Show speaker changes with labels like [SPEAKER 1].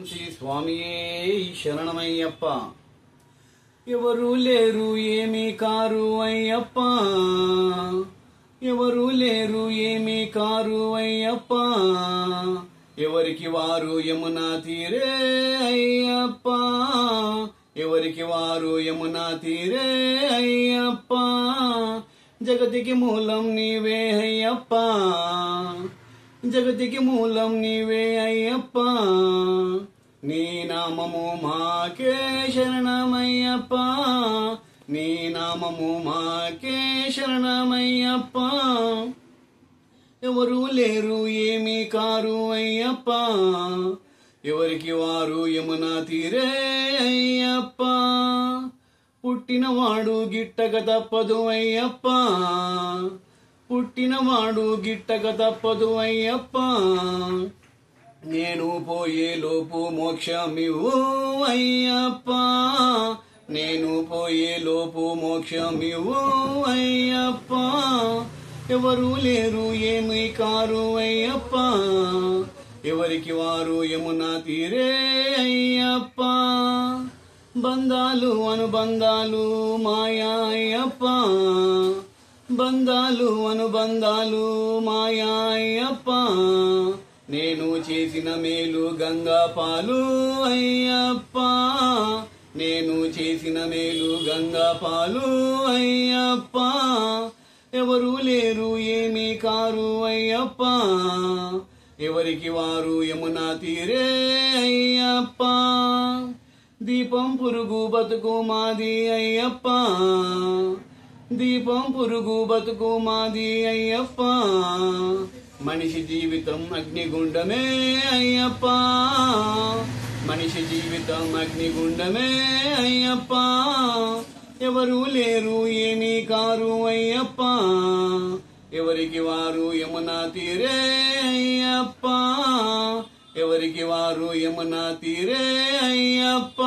[SPEAKER 1] శ్రీ స్వామియే శరణమయ్యప్ప. ఎవరు లేరు ఏమీ కారు అయ్యప్ప, ఎవరు లేరు ఏమీ కారు అయ్యప్ప, ఎవరికి వారు యమునా తీరే అయ్యప్ప, ఎవరికి వారు యమునా తీరే అయ్యప్ప. జగతికి మూలం నీవే అయ్యప్ప, జగతికి మూలం నీవే అయ్యప్ప. నీ నామము మాకే శరణమయ్యప్ప, నీ నామము మాకే శరణమయ్యప్ప. ఎవరు లేరు ఏమీ కారు అయ్యప్ప, ఎవరికి వారు యమునా తీరే అయ్యప్ప. పుట్టినవాడు గిట్టక తప్పదు అయ్యప్ప, పుట్టినవాడు గిట్టక తప్పదు అయ్యప్ప. నేను పోయే లోపు మోక్షమివ్వు అయ్యప్ప, నేను పోయే లోపు మోక్షమివ్వు అయ్యప్ప. ఎవరు లేరు ఏమీ కారు అయ్యప్ప, ఎవరికి వారు యమునా తీరే అయ్యప్ప. బంధాలు అనుబంధాలు మాయా అయ్యప్ప, బంధాలు అనుబంధాలు మాయా అయ్యప్ప. నేను చేసిన మేలు గంగా పాలు అయ్యప్ప, నేను చేసిన మేలు గంగా పాలు అయ్యప్ప. ఎవరు లేరు ఏమీ కారు అయ్యప్ప, ఎవరికి వారు యమునా తీరే అయ్యప్ప. దీపం పురుగు బతుకు మాది అయ్యప్ప, దీపం పురుగు బతుకు మాది అయ్యప్ప. మనిషి జీవితం అగ్నిగుండమే అయ్యప్ప, మనిషి జీవితం అగ్నిగుండమే అయ్యప్ప. ఎవరు లేరు ఏమీ కారు అయ్యప్ప, ఎవరికి వారు యమునా తీరే అయ్యప్ప, ఎవరికి వారు యమునా తీరే అయ్యప్ప.